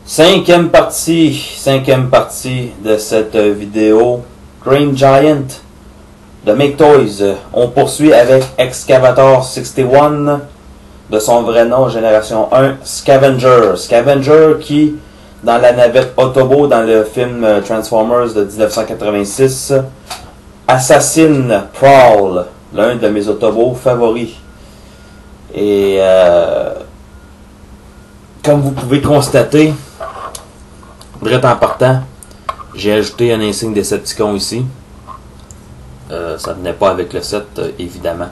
Cinquième partie de cette vidéo. Green Giant de Make Toys. On poursuit avec Excavator 61, de son vrai nom, génération 1, Scavenger. Scavenger qui, dans la navette Autobot, dans le film Transformers de 1986, assassine Prowl, l'un de mes Autobots favoris. Et comme vous pouvez constater, direct en partant, j'ai ajouté un insigne Decepticon ici. Ça venait pas avec le set, évidemment.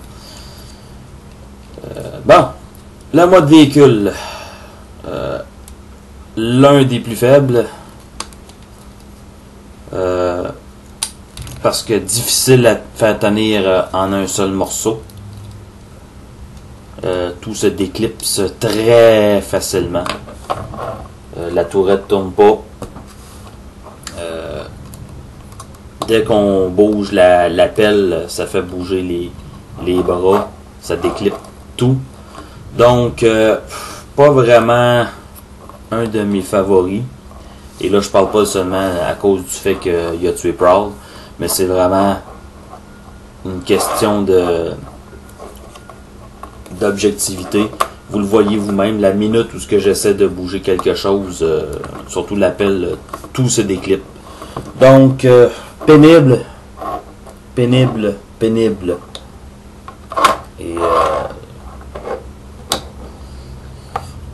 Bon, le mode véhicule. L'un des plus faibles. Parce que difficile à faire tenir en un seul morceau. Tout se déclipse très facilement. La tourette tourne pas. Dès qu'on bouge la pelle, ça fait bouger les bras. Ça déclipe tout. Donc, pas vraiment un de mes favoris. Et là, je parle pas seulement à cause du fait qu'il a tué Prowl, mais c'est vraiment une question d'objectivité. Vous le voyez vous-même, la minute où j'essaie de bouger quelque chose, surtout la pelle, tout se déclipe. Donc, pénible. Et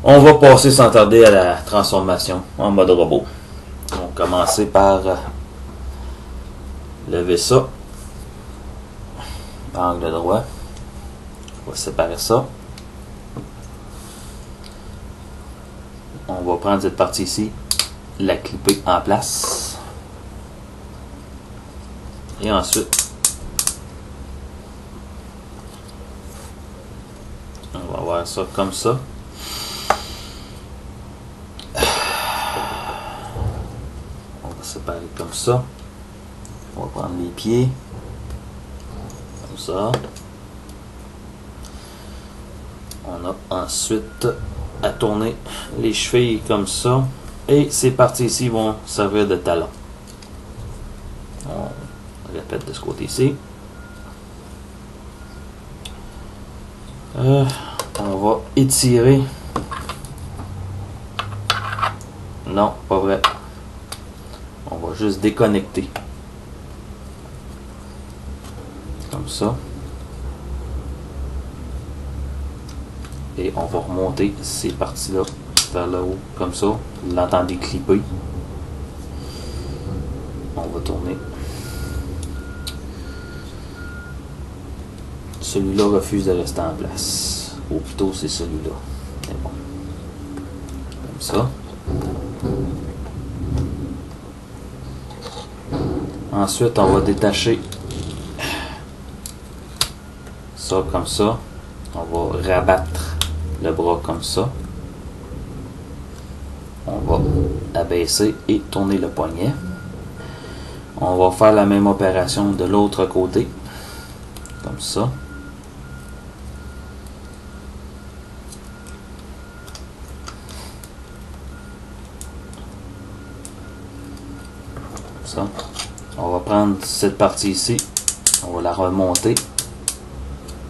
on va passer sans tarder à la transformation en mode robot. On va commencer par lever ça. Angle droit. On va séparer ça. On va prendre cette partie ici, la clipper en place. Et ensuite, on va voir ça comme ça. On va séparer comme ça. On va prendre les pieds. Comme ça. On a ensuite à tourner les chevilles comme ça. Et ces parties ici vont servir de talons. On répète de ce côté-ci. On va étirer. Non, pas vrai. On va juste déconnecter. Comme ça. Et on va remonter ces parties-là vers le haut, comme ça. Vous l'entendez clipper. On va tourner. Celui-là refuse de rester en place. Ou plutôt, c'est celui-là. C'est bon. Comme ça. Ensuite, on va détacher ça comme ça. On va rabattre le bras comme ça. On va abaisser et tourner le poignet. On va faire la même opération de l'autre côté. Comme ça. Comme ça. On va prendre cette partie ici. On va la remonter.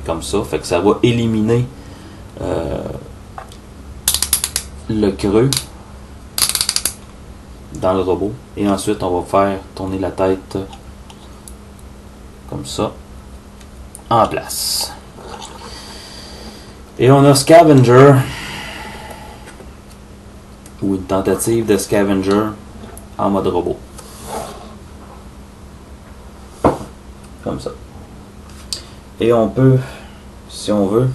Comme ça. Fait que ça va éliminer le creux dans le robot. Et ensuite, on va faire tourner la tête comme ça en place. Et on a Scavenger, ou une tentative de Scavenger en mode robot. Comme ça. Et on peut, si on veut,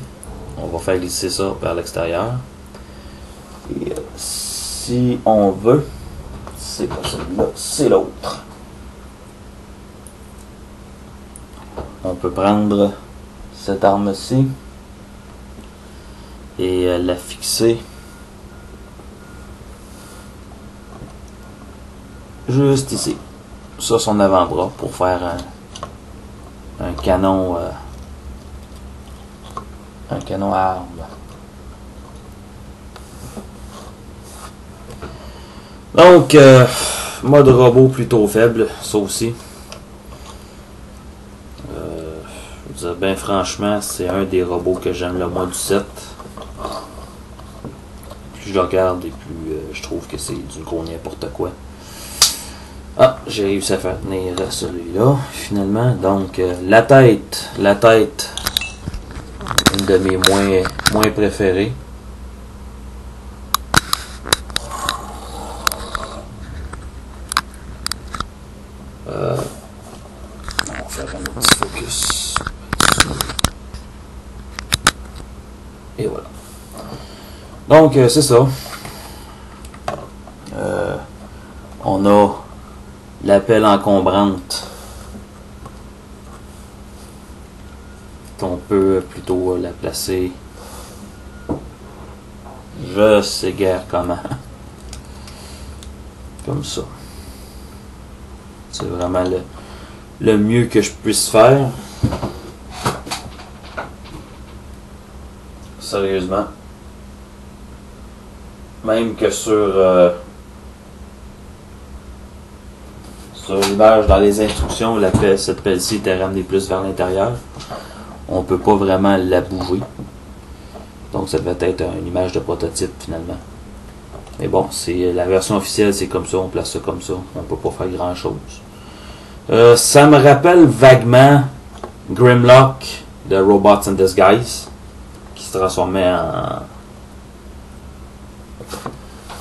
on va faire glisser ça vers l'extérieur. Et si on veut, c'est pas celui-là, c'est l'autre. On peut prendre cette arme-ci et la fixer juste ici. Ça, son avant-bras pour faire un canon à armes. Donc, mode robot plutôt faible, ça aussi. Je veux dire, ben franchement, c'est un des robots que j'aime le moins du set. Plus je le regarde et plus je trouve que c'est du gros n'importe quoi. Ah, j'ai réussi à faire tenir celui-là, finalement. Donc, la tête, une de mes moins préférées. On va faire un petit focus. Et voilà. Donc, c'est ça. On a la pelle encombrante qu'on peut plutôt la placer. Je sais guère comment. Comme ça. C'est vraiment le mieux que je puisse faire. Sérieusement. Même que sur l'image dans les instructions, cette pelle-ci était ramenée plus vers l'intérieur. On peut pas vraiment la bouger. Donc ça devait être une image de prototype finalement. Mais bon, c'est la version officielle, c'est comme ça, on place ça comme ça. On peut pas faire grand chose. Ça me rappelle vaguement Grimlock de Robots in Disguise, qui se transformait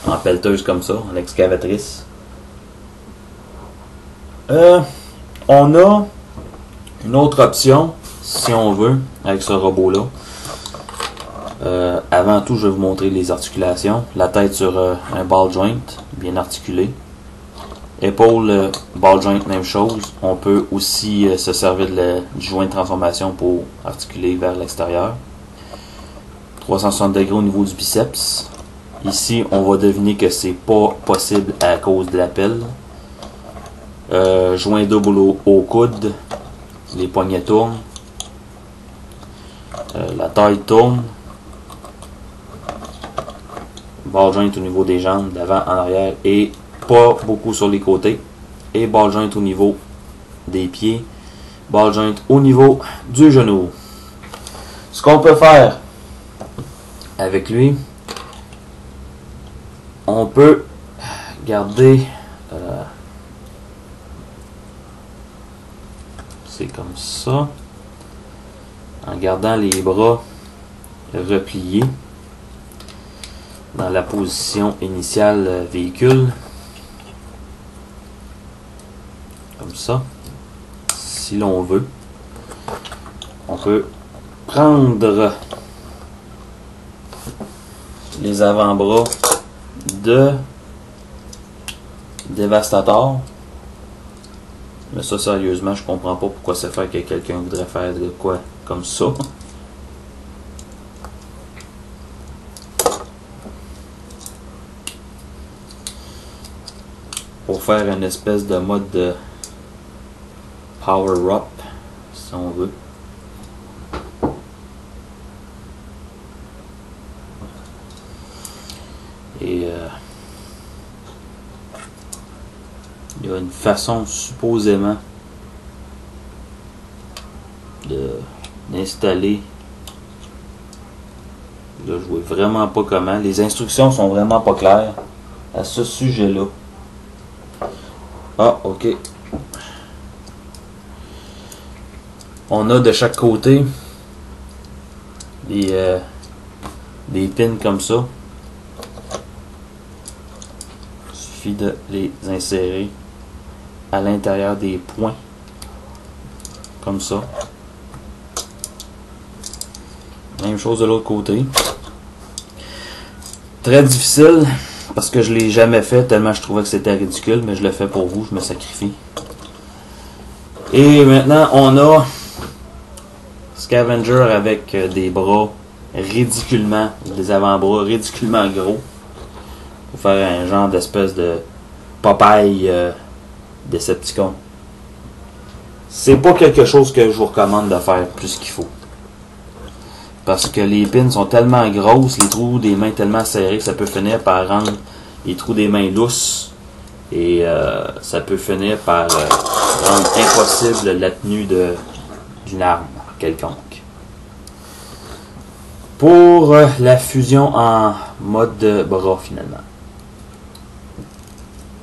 en pelleteuse comme ça, en excavatrice. On a une autre option, si on veut, avec ce robot-là. Avant tout, je vais vous montrer les articulations. La tête sur un ball joint, bien articulé. Épaule, ball joint, même chose. On peut aussi se servir du joint de transformation pour articuler vers l'extérieur. 360 degrés au niveau du biceps. Ici, on va deviner que c'est pas possible à cause de la pelle. Joint double au coude. Les poignets tournent. La taille tourne. Ball joint au niveau des jambes, d'avant en arrière et pas beaucoup sur les côtés. Et ball joint au niveau des pieds. Ball joint au niveau du genou. Ce qu'on peut faire avec lui, on peut garder c'est comme ça, en gardant les bras repliés dans la position initiale véhicule, comme ça. Si l'on veut, on peut prendre les avant-bras de Devastator. Mais ça, sérieusement, je comprends pas pourquoi c'est fait que quelqu'un voudrait faire de quoi comme ça. Pour faire une espèce de mode de power-up, si on veut. Et il y a une façon supposément d'installer. Là, je vois vraiment pas comment. Les instructions sont vraiment pas claires à ce sujet-là. Ah, ok. On a de chaque côté des pins comme ça. Il suffit de les insérer à l'intérieur des points. Comme ça. Même chose de l'autre côté. Très difficile parce que je l'ai jamais fait tellement je trouvais que c'était ridicule, mais je le fais pour vous, je me sacrifie. Et maintenant on a Scavenger avec des bras ridiculement, des avant-bras ridiculement gros pour faire un genre d'espèce de Popeye Decepticon. C'est pas quelque chose que je vous recommande de faire plus qu'il faut. Parce que les pins sont tellement grosses, les trous des mains tellement serrés que ça peut finir par rendre les trous des mains lousses. Et ça peut finir par rendre impossible la tenue d'une arme quelconque. Pour la fusion en mode bras finalement.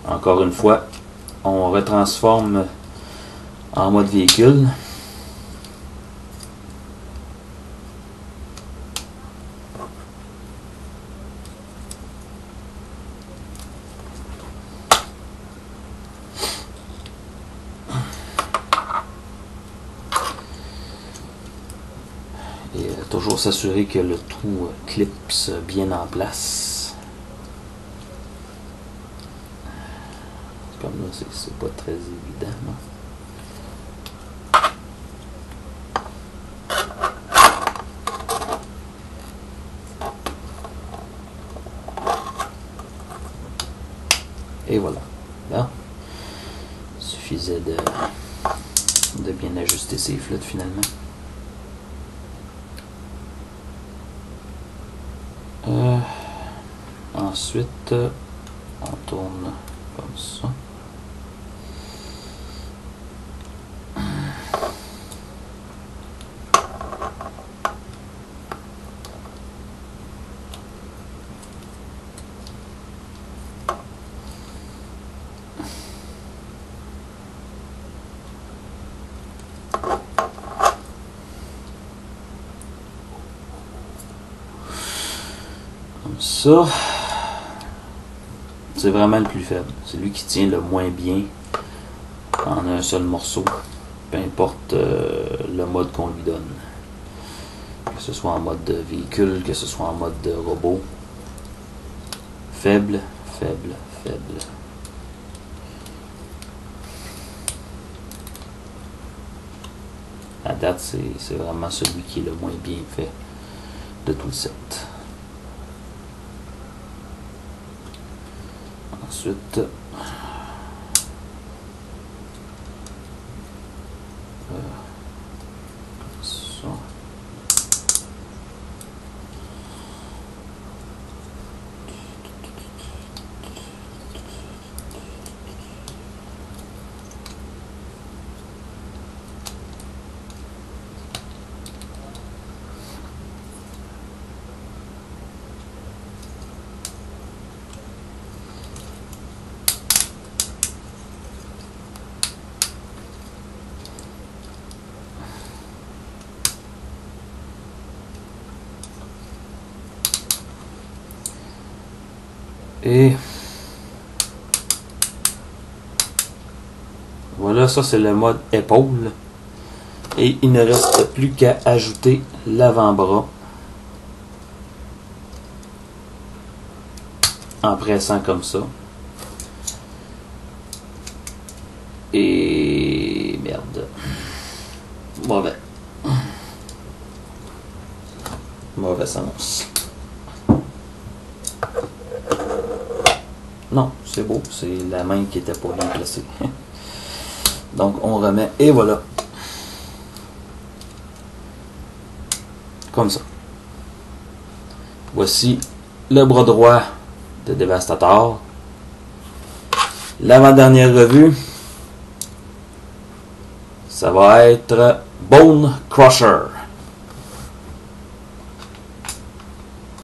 Encore une fois, on retransforme en mode véhicule. Et toujours s'assurer que le tout clipse bien en place. Comme là, c'est pas très évident. Non? Et voilà. Là, il suffisait de bien ajuster ces flottes finalement. Ensuite, on tourne comme ça. Comme ça. C'est vraiment le plus faible. C'est lui qui tient le moins bien en un seul morceau. Peu importe le mode qu'on lui donne. Que ce soit en mode de véhicule, que ce soit en mode de robot. Faible, faible, faible. À date, c'est vraiment celui qui est le moins bien fait de tout le set. Ensuite, ça. Et voilà, ça c'est le mode épaule. Et il ne reste plus qu'à ajouter l'avant-bras en pressant comme ça. Et merde. Mauvais. Mauvais sens. Non, c'est beau, c'est la main qui était pas bien placée. Donc on remet et voilà. Comme ça. Voici le bras droit de Devastator. L'avant-dernière revue, ça va être Bone Crusher.